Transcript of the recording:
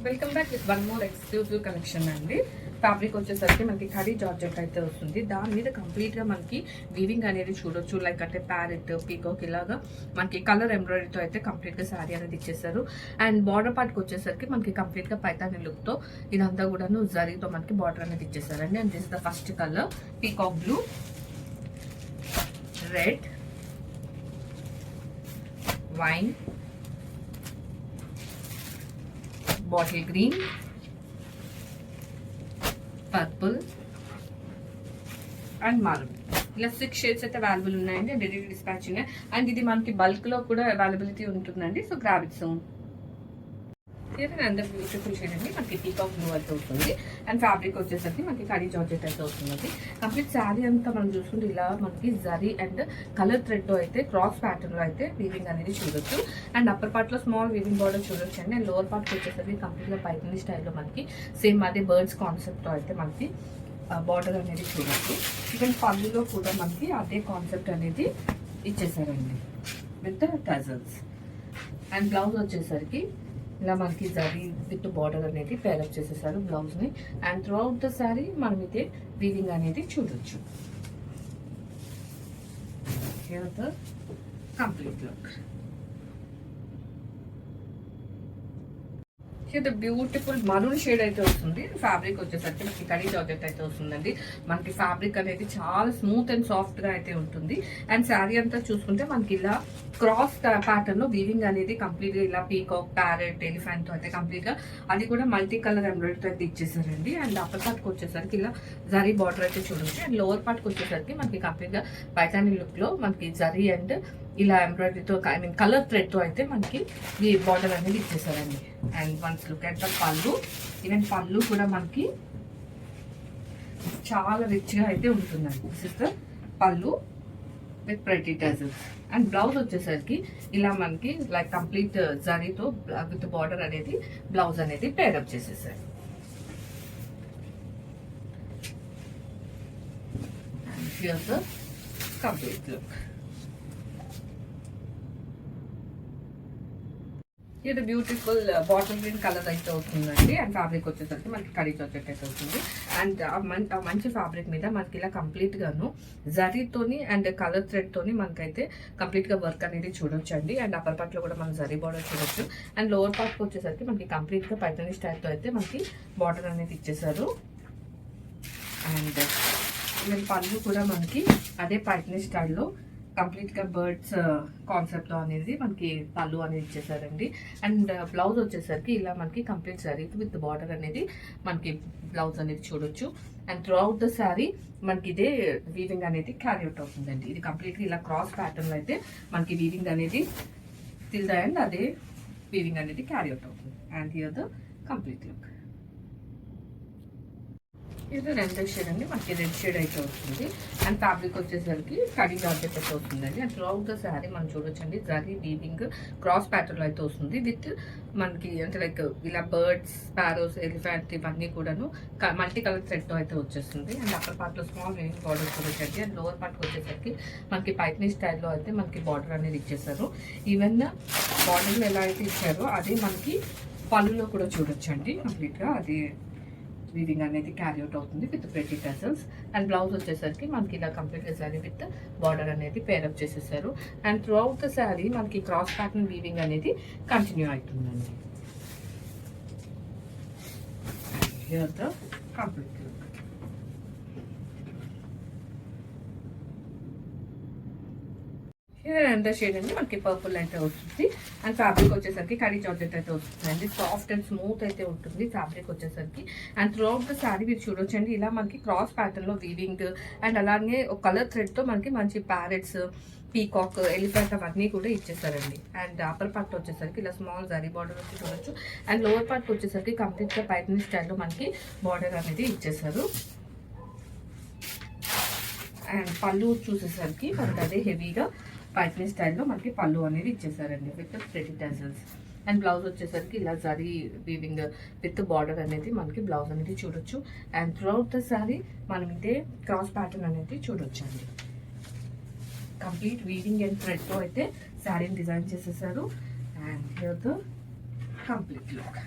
Welcome back with one more exclusive collection అండి. Fabric వచ్చేసరికి మనకి ఖడీ జార్జెట్ అయితే వస్తుంది. దాని మీద కంప్లీట్గా మనకి వీవింగ్ అనేది చూడొచ్చు. లైక్ అంటే ప్యారెట్, పీకాక్ ఇలాగా మనకి కలర్ ఎంబ్రాయిడరీతో అయితే కంప్లీట్గా శారీ అనేది ఇచ్చేసారు. అండ్ బార్డర్ పార్ట్కి వచ్చేసరికి మనకి కంప్లీట్గా పైతాని లుక్తో ఇదంతా కూడాను జరీతో మనకి బార్డర్ అనేది ఇచ్చేసారండి. And this the first colour peacock blue, red, wine, bottle green, purple and maroon. ఇలా 6 షేడ్స్ అయితే అవైలబుల్ ఉన్నాయండి. డైలీ డిస్పాచింగ్ అండ్ ఇది మనకి బల్క్ లో కూడా అవైలబిలిటీ ఉంటుందండి. So grab it soon. అందరు బ్యూటిఫుల్ షేడ్ అండి. మనకి పీకాక్ బ్లూ అయితే అవుతుంది. అండ్ ఫ్యాబ్రిక్ వచ్చేసరికి మనకి ఖడీ జార్జెట్ అయితే అవుతుంది. కంప్లీట్ శారీ అంతా మనం చూసుకుంటే ఇలా మనకి జరీ అండ్ కలర్ థ్రెడ్ అయితే క్రాస్ ప్యాటర్న్ లో అయితే వీవింగ్ అనేది చూడొచ్చు. అండ్ అప్పర్ పార్ట్ లో స్మాల్ వీవింగ్ బార్డర్ చూడొచ్చు అండి. అండ్ లోవర్ పార్ట్ వచ్చేసరికి కంప్లీట్ గా పైథానీ స్టైల్లో మనకి సేమ్ అదే బర్డ్స్ కాన్సెప్ట్ తో అయితే మనకి బార్డర్ అనేది చూడొచ్చు. ఈవెన్ పళ్ళులో కూడా మనకి అదే కాన్సెప్ట్ అనేది ఇచ్చేసారండి విత్ టజల్స్. అండ్ బ్లౌజ్ వచ్చేసరికి ఇలా మనకి జరీ విత్ బార్డర్ అనేది పేరప్ చేసేసారు బ్లౌజ్ ని. And through out the sari మనం ఇదే వీవింగ్ అనేది చూడొచ్చు. Here the complete look. ఇది బ్యూటిఫుల్ మరూన్ షేడ్ అయితే వస్తుంది. ఫ్యాబ్రిక్ వచ్చేసరికి మనకి ఖడీ జార్జెట్ అయితే వస్తుందండి. మనకి ఫ్యాబ్రిక్ అనేది చాలా స్మూత్ అండ్ సాఫ్ట్ గా అయితే ఉంటుంది. అండ్ శారీ అంతా చూసుకుంటే మనకి ఇలా క్రాస్ ప్యాటర్న్ లో వీవింగ్ అనేది కంప్లీట్ గా ఇలా పీకాక్, ప్యారెట్, ఎలిఫెంట్ తో అయితే కంప్లీట్ గా అది కూడా మల్టీ కలర్ ఎంబ్రాయిడరీ అయితే ఇచ్చేసారండి. అండ్ అప్పర్ పార్ట్ కి వచ్చేసరికి ఇలా జరీ బార్డర్ అయితే చూడొచ్చు. అండ్ లోవర్ పార్ట్ కి వచ్చేసరికి మనకి కంప్లీట్ గా పైతానీ లుక్ లో మనకి జరీ అండ్ ఇలా ఎంబ్రాయిడరీతో కలర్ థ్రెడ్ తో అయితే మనకి ఈ బార్డర్ అనేది ఇచ్చేసారండి. And once look at the pallu. Even పళ్ళు కూడా మనకి చాలా రిచ్ గా అయితే ఉంటుందండి. This is the pallu with pretty tassels. And blouse వచ్చేసరికి ఇలా మనకి లైక్ కంప్లీట్ జరీతో విత్ బార్డర్ అనేది బ్లౌజ్ అనేది పేరప్ చేసేసారు. And here the complete look. ఇది బ్యూటిఫుల్ బాటిల్ గ్రీన్ కలర్ అయితే అవుతుందండి. అండ్ ఫ్యాబ్రిక్ వచ్చేసరికి మనకి ఖడీ జార్జెట్ అయితే అవుతుంది. అండ్ మంచి ఫ్యాబ్రిక్ మీద మనకి ఇలా కంప్లీట్ గాను జరీతోని అండ్ కలర్ థ్రెడ్ తోని మనకైతే కంప్లీట్ గా వర్క్ అనేది చూడొచ్చు అండి. అండ్ అప్పర్ పార్ట్ లో కూడా మనం జరీ బార్డర్ చూడొచ్చు. అండ్ లోవర్ పార్ట్ కి వచ్చేసరికి మనకి కంప్లీట్ గా పైథానీ స్టైల్ తో అయితే మనకి బార్డర్ అనేది ఇచ్చేసారు. అండ్ ఈవెన్ పళ్ళు కూడా మనకి అదే పైథానీ స్టైల్లో కంప్లీట్ గా బర్డ్స్ కాన్సెప్ట్ అనేది మనకి పళ్ళు అనేది ఇచ్చేసారండి. అండ్ బ్లౌజ్ వచ్చేసరికి ఇలా మనకి కంప్లీట్ శారీ విత్ బార్డర్ అనేది మనకి బ్లౌజ్ అనేది చూడొచ్చు. And through out the sari మనకి ఇదే వీవింగ్ అనేది క్యారీ అవుట్ అవుతుందండి. ఇది కంప్లీట్గా ఇలా క్రాస్ ప్యాటర్న్ లో అయితే మనకి వీవింగ్ అనేది తిల్ ద ఎండ్ అదే వీవింగ్ అనేది క్యారీ అవుట్ అవుతుంది. And here the complete look. ఇది రెండో షేడ్ అండి. మనకి రెడ్ షేడ్ అయితే వస్తుంది. అండ్ ఫ్యాబ్రిక్ వచ్చేసరికి ఖడీ జార్జెట్ అయితే వస్తుందండి. And through out the sari మనం చూడొచ్చండి జరీ వీవింగ్ క్రాస్ ప్యాటర్న్ లో అయితే వస్తుంది. విత్ మనకి అంటే లైక్ ఇలా బర్డ్స్, స్పారోస్, ఎలిఫెంట్ ఇవన్నీ కూడాను మల్టీ కలర్ థ్రెడ్ తో అయితే వచ్చేస్తుంది. అండ్ అప్పర్ పార్ట్ లో స్మాల్ వీవింగ్ బార్డర్ చూడొచ్చండి. అండ్ లోవర్ పార్ట్ వచ్చేసరికి మనకి పైథానీ స్టైల్లో అయితే మనకి బార్డర్ అనేది ఇచ్చేసారు. ఈవెన్ బార్డర్ ఎలా అయితే ఇచ్చారో అదే మనకి పళ్ళులో కూడా చూడొచ్చండి. కంప్లీట్ గా అది వీవింగ్ అనేది క్యారీ అవుట్ అవుతుంది with pretty tassels. And blouse వచ్చేసరికి మనకి ఇలా కంప్లీట్ గా శారీ విత్ బార్డర్ అనేది పేరప్ చేసేసారు. And through out the sari మనకి క్రాస్ ప్యాటర్న్ వీవింగ్ అనేది కంటిన్యూ అవుతుందండి. Here the complete look. రెండో షేడ్ అండి. మనకి పర్పుల్ అయితే వస్తుంది. అండ్ ఫ్యాబ్రిక్ వచ్చేసరికి ఖడీ జార్జెట్ అయితే వస్తుంది అండి. సాఫ్ట్ అండ్ స్మూత్ అయితే ఉంటుంది ఫ్యాబ్రిక్ వచ్చేసరికి. And through out the sari మీరు చూడొచ్చండి ఇలా మనకి క్రాస్ ప్యాటర్న్ లో వీవింగ్ అండ్ అలాగే ఒక కలర్ థ్రెడ్ తో మనకి మంచి ప్యారెట్స్, పీకాక్, ఎలిఫెంట్ అవన్నీ కూడా ఇచ్చేసారండి. అండ్ అప్పర్ పార్ట్ వచ్చేసరికి ఇలా స్మాల్ జరీ బార్డర్ వచ్చి చూడొచ్చు. అండ్ లోవర్ పార్ట్ వచ్చేసరికి కంప్లీట్ గా పైథానీ స్టైల్లో మనకి బార్డర్ అనేది ఇచ్చేసారు. అండ్ పళ్ళు చూసేసరికి మనకి అదే హెవీగా పైథానీ స్టైల్లో మనకి పళ్ళు అనేది ఇచ్చేసారండి with pretty tassels. And blouse వచ్చేసరికి ఇలా జరీ వీవింగ్ విత్ బార్డర్ అనేది మనకి బ్లౌజ్ అనేది చూడొచ్చు. And through out the sari మనం ఇదే క్రాస్ ప్యాటర్న్ అనేది చూడొచ్చు అండి. కంప్లీట్ వీవింగ్ అండ్ థ్రెడ్ తో అయితే శారీని డిజైన్ చేసేసారు. And here the complete look.